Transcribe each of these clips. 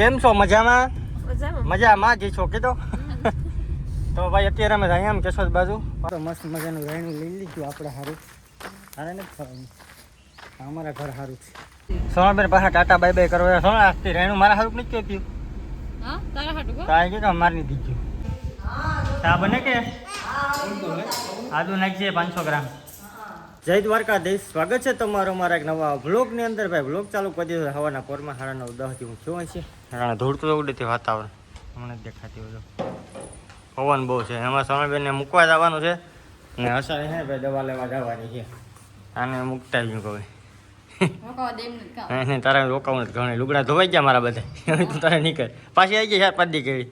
કેમ છો? મજામાં? મજામાં જ છો કીધો. તો ભાઈ અત્યારે અમે અહીંયા આમ કેશોદ બાજુ તો મસ્ત મજાનું રાયણું લઈ લીધું આપણે સારું. હારે નથી ખાવાનું, અમારા ઘર સારું છે. સોનાબેન પાછા ટાટા બાય બાય કરવા સોના આજથી રાયણું મારા સારું નથી કહેતું. હા તારા હાટુ કો કાંઈ કે મારી દીધું. ચા બને કે આદુ નાખજે 500 ગ્રામ. જય દ્વારકાધીશ, સ્વાગત છે તમારો મારા એક નવા વ્લોગની અંદર. ભાઈ વ્લોગ ચાલુ કરી દીધો હવાના પોરમાં 9:30 હું થયો છે. ધૂળતું ઉડેથી વાતાવરણ હમણાં જ દેખાતી હોય. પવન બહુ છે. એમાં સોનાબેનને મૂકવા જવાનું છે ને હસાવી છે ભાઈ દવા લેવા જવાની છે. આને મૂકતા જ કહું એને તારા રોકાવું નથી ઘણી લુગડા ધોવાઈ ગયા મારા બધા. તું તારે નીકળ પાછી આવી ગઈ 4-5 દી કેવી.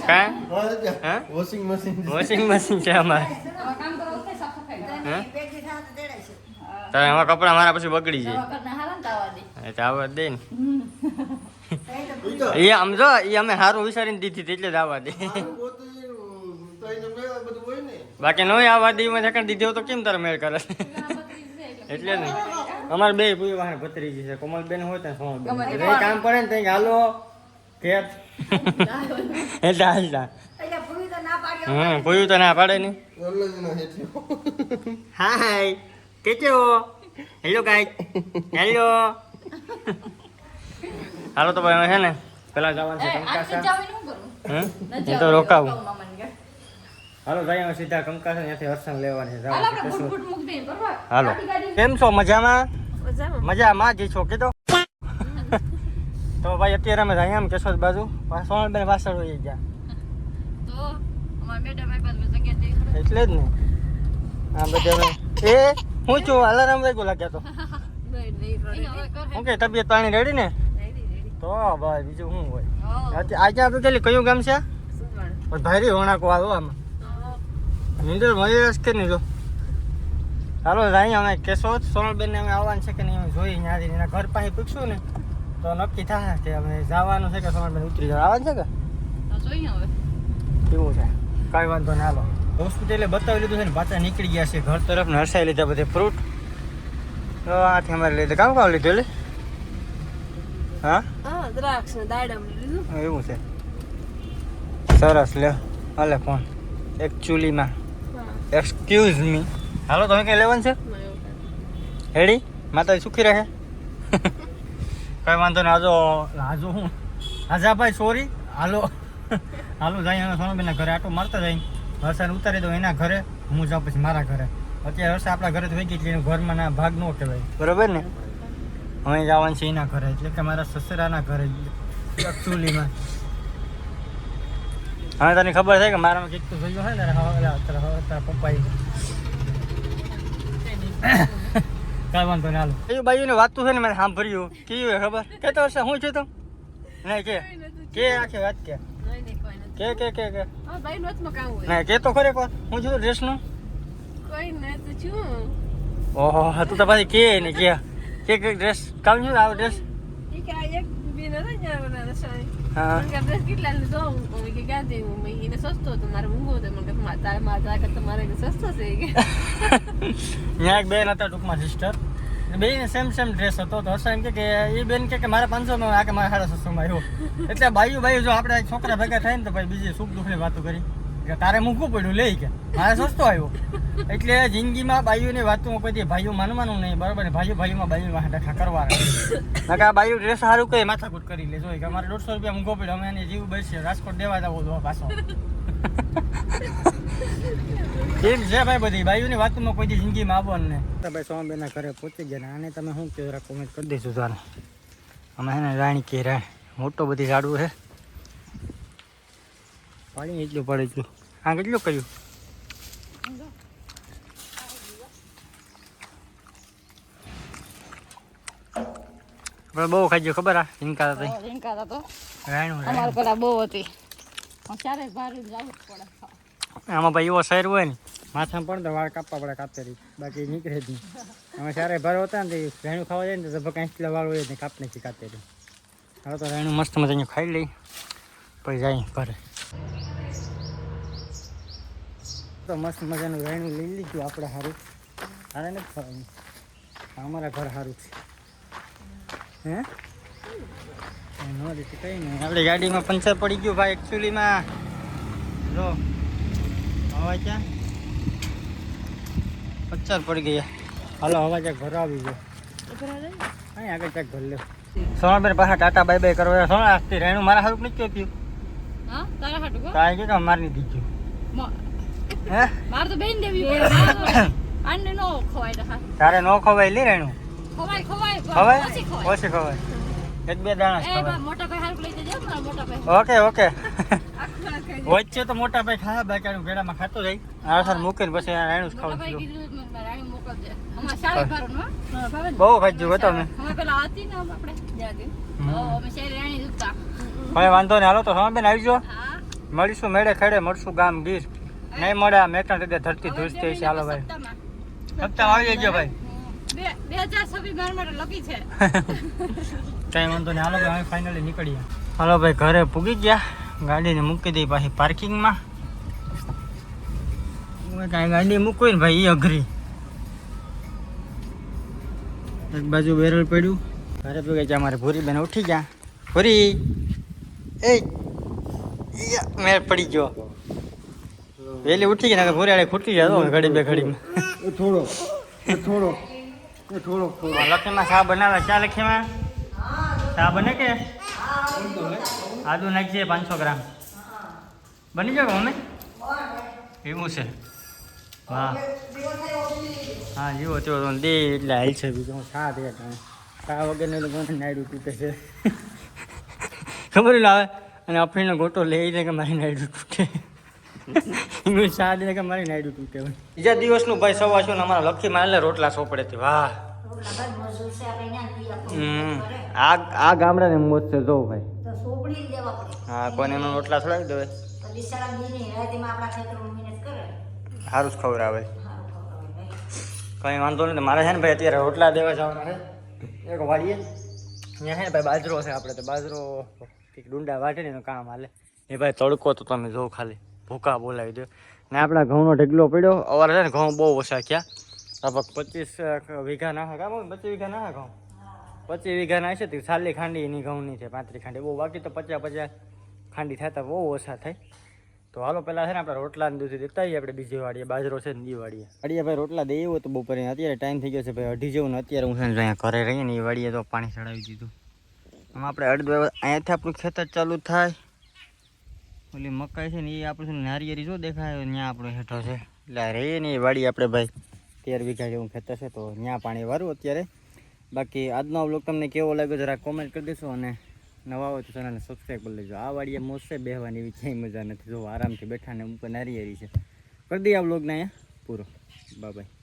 હા વોશિંગ મશીન છે અમારે. તારે એમાં કપડા મારા પછી બગડી જાય આવવા દે ને. એ આમ જો એ અમે સારું વિચારીને દીધી એટલે જ આવવા દે. બાકી નો આવવા દે એમાં જકણ દીધી તો કેમ તારે મેળ કરે એટલે ને. અમારે બે પૂરી વાહન ભત્રીજી છે. કોમલબેન હોય ત્યાં સોમલબેન કામ પડે ને ત્યાં હાલો ઘેર એટલે હાલતા. પૂરું તો ના પાડે ને. હાય કેચો હેલો ગાઈસ હેલો. હાલો તો ભાઈ છે ને પેલા જવાનું છે કંકાસા. એ તો રોકાવું. હાલો ભાઈ સીધા કંકાસા ત્યાંથી હર્ષણ લેવાની છે. હાલો કેમ છો? મજામાં? મજામાં જ છો કીધો. તો ભાઈ અત્યારે અમે અહીંયા આમ કેશોદ બાજુ સોનલબેન પાછળ હોઈ ગયા એટલે જ ને. આ બધા એ હું છું અલાર્મ વાગ્યો લાગ્યા તો ઓકે. તબિયત પાણી રેડી ને? તો ભાઈ બીજું શું હોય. આજે આપણે પેલી કયું ગામ છે? ભાઈ હોણાકો આવો આમાં નિંદર મળી રસ કે નહીં જો. ચાલો અહીંયા અમે કેશોદ સોનલબેનને અમે આવવાનું છે કે નહીં અમે જોઈએ. ત્યાંથી એના ઘર પાસે પૂછશું ને તો નક્કી થાય કે અમે જવાનું છે કે સોનલબેન ઉતરી જવા આવવાનું છે કે એવું છે. કાંઈ વાંધો ના. હાલો હોસ્પિટલે બતાવી લીધું છે ને પાછા નીકળી ગયા છે ઘર તરફ ને હરસાઈ લીધા બધે ફ્રૂટ. તો આથી અમારે લીધે કામ લીધું એટલે હા દ્રાક્ષ ને દાડમ લીધું એવું છે. સરસ લે હાલે ફોન એકચ્યુઅલીમાં એક્સક્યુઝ મી. હાલો તમે કઈ લેવાનું છે? હેડી માતા સુખી રહે. કઈ વાંધો ને. આજો હું આજા ભાઈ સોરી. હાલો હાલો જાય સોનલબેનના ઘરે આટો મારતા જાય. હર્ષાને ઉતારી દો એના ઘરે, હું જાઉં પછી મારા ઘરે. અત્યારે હર્ષા આપણા ઘરે થઈ ગઈ એટલે એનું ઘરમાં ના ભાગ ન કહેવાય બરોબર ને. અમે જવાનું છે એના ઘરે એટલે કે મારા સસરાના ઘરે એકચ્યુઅલીમાં. હવે તને ખબર છે કે મારામાં કંઈક તો જોયું હોય ને તારા પપ્પા કાંઈ વાંધો ને. હાલો કયું બાયુને વાતું છે ને મેં સાંભળ્યું કયું ખબર કેતો હશે હું છું તો નહીં કે આખી વાત કે ના કે તો ખરે કોણ હું છું ડ્રેસનું ઓહો તું તો પાછી કે ને કે ડ્રેસ કામ છું આવો ડ્રેસ બેન હતા ટૂંકમાં સિસ્ટર બે સેમ ડ્રેસ હતો તો હર્ષા એમ કે એ બેન કે મારા 500 માં આ કે મારા 650 માં આવ્યો. એટલે બાયું જો આપણે છોકરા ભેગા થાય ને તો ભાઈ બીજી સુખ દુઃખની વાતો કરી કે તારે મૂકવું પડ્યું લઈ કે મારે સસ્તો આવ્યો. એટલે જિંદગીમાં બાયુની વાતો કોઈ ભાઈઓ માનવાનું નહીં બરાબર ને. ભાઈઓમાં બાયુમાં ડખા કરવાના. આ બાયુ ડ્રેસ સારું કહે માથાકૂટ કરી લે જોઈ કે અમારે 150 રૂપિયા મૂકવો પડ્યો. અમે એને જીવ બેસશે રાજકોટ દેવા જવો દો પાછો. એમ છે ભાઈ બધી બાયુની વાતમાં કોઈ દી જિંદગીમાં આવવાનું ને. ભાઈ સોમબેનના ઘરે પહોંચી ગયા ને આને તમે શું કહો જરા કોમેન્ટ કરી દઈશું તારે. અમે હે ને રાણી કે મોટો બધી ઝાડવું છે પાણી એટલું પડે એટલું. આ કેટલું કર્યું બહુ ખાઈ ગયો ખબર. આ હિંકા તો રાયણું પેલા બહુ હતી. આમાં ભાઈ એવો શહેર હોય ને માથામાં પડે તો વાળ કાપવા પડે કાપતરી બાકી નીકળે જ નહીં. અમે ચારે ભારે હતા ને રાયણું ખાવા જાય ને તો લગભગ 5 કિલો વાળ હોય ને કાપ નાખી કાપતરી. હવે તો રાયણું મસ્ત મજાનું ખાઈ લઈ પછી જાય ઘરે. તો મસ્ત મજાનું રાયણું લઈ લીધું આપણે સારું. સારે નથી ખાવાનું અમારા ઘર સારું છે. હે કઈ નહીં આપણી ગાડીમાં પંચર પડી ગયું ભાઈ એકચ્યુઅલીમાં જો હવા ક્યાં પંચર પડી ગયા હાલો હવા ક્યાંક ભરવા આવી ગયો અહીં આગળ ક્યાંક ભર લ્યો સોનાબેન પાછા ટાટા બાય બાય કરવા સોના આજથી રહેણું મારા હારું નથી પીવું હા તારા હાટુ કો કાંઈ કીધું માર નહીં દીધું હે માર તો બેન દેવી આને નો ખવાય તો હા તારે નો ખવાય લી રહેણું ખવાય ખવાય ખવાય ઓછી ખવાય ઓછી ખવાય એક બે દાણા જ એ ખવાય મોટા ભાઈ હારું લઈ જજો મારા મોટા ભાઈ ઓકે ઓકે આખા ખાઈ વચ્ચે તો મોટા ભાઈ ખાવા બાકી ભેડામાં ખાતો જાય આ સર મૂકીને પછી રહેણું જ મોટા ખાવું ભાઈ છું કીધું રાણી મોકલજે અમાર શાળી ભરનો ભાવે બહુ ખાઈ ગયું હતો અમે અમે પેલા હતી ને આપણે જ્યાંથી અમે શાળી રાણી દુખતા હવે વાંધો નહીં હાલો તો સોનાબેન આવી જાઓ હા મળીશું મેળે ખેડે મળશું ગામ ગીર નહીં મળે આ મેકણ રીતે ધરતી ધૂજતી છે હાલો ભાઈ સપ્તાહ આવી જજો ભાઈ 2026 મારા માટે લકી છે કઈ વાંધો નહીં હાલો ભાઈ હવે ફાઇનલી નીકળીએ હાલો ભાઈ ઘરે પૂગી ગયા ગાડીને મૂકી દઈ પાછી પાર્કિંગમાં કાંઈ ગાડી મૂકવી ને ભાઈ એ અઘરી એક બાજુ બેરલ પડ્યું ઘરે પૂગી ગયા અમારે ભૂરી બેન ઉઠી ગયા ભૂરી એ મેળ પડી ગયો વહેલી ઉઠી ગઈ ને ભૂરી આડે ખૂટી જાય ઘડી બે ઘડીમાં થોડો થોડો થોડો લખીમાં ચા બનાવે ચા લખીમાં ચા બને કે આદુ નાખજે 500 ગ્રામ બની જાય મમ્મી એવું છે હા હા જેવો તેવો દે એટલે હાલ છે બીજું ચા દે ચા વગરને લોકોને નાયડું તૂટે છે ખબર ન આવે અને અફીણનો ગોટો લઈને કે મારી નાયડું તૂટે એનું ચા દે કે મારી નાયડું તૂટે બીજા દિવસનું ભાઈ સવા છો ને અમારા લખીમાં એટલે રોટલા સોપડે હતી વાહ આ ગામડાને મોજ છે જો ભાઈ હા કોને એમાં રોટલા છોડાવી દે સારું જ ખબર આવે કંઈ વાંધો નહીં મારે છે ને ભાઈ અત્યારે રોટલા દેવા જવાના છે એક વાડીએ અહીંયા છે ને ભાઈ બાજરો છે આપણે તો બાજરો ડુંડા વાટે ને એનું કામ હાલે એ ભાઈ તડકો તો તમે જો ખાલી ભૂકા બોલાવી દો ને આપણા ઘઉંનો ઢગલો પડ્યો અવારે છે ને ઘઉં બહુ ઓછા ગયા લગભગ 25 વીઘા નાખે કામ 25 વીઘા નાખે ઘઉં 25 વીઘા નાખે તો સાલી ખાંડી એની ઘઉંની છે 35 ખાંડી બહુ બાકી તો 50 ખાંડી થતા બહુ ઓછા થાય તો હાલો પહેલાં છે ને આપણે રોટલાને દૂધી દેતા આવીએ આપણે બીજી વાડીએ બાજરો છે ને એ વાડીએ ભાઈ રોટલા દઈએ હોય તો બપોરે અત્યારે ટાઈમ થઈ ગયો છે ભાઈ 2:30 જેવું ને અત્યારે હું છે ને અહીંયા ઘરે રહીએ ને એ વાડીએ તો પાણી ચડાવી દીધું આમ આપણે અહીંયાથી આપણું ખેતર ચાલુ થાય ઓલી મકાઈ છે ને એ આપણું છે ને નારિયેરી જો દેખાય ત્યાં આપણો હેઠો છે એટલે રહીએ ને એ વાડી આપણે ભાઈ 13 વીઘા જેવું ખેતર છે તો ત્યાં પાણી વારું અત્યારે બાકી આજનો બ્લોગ તમને કેવો લાગ્યો જરા કોમેન્ટ કરી દેશો અને નવા હોય તો ચેનલને સબસ્ક્રાઈબ કરી લેજો આ વાડીએ મોજ છે બેહવાની એવી ક્યાંય મજા નથી જો આરામથી બેઠા ને ઉપર નારિયેરી છે કરી દઈએ આ બ્લોગને અહીંયા પૂરો બાય બાય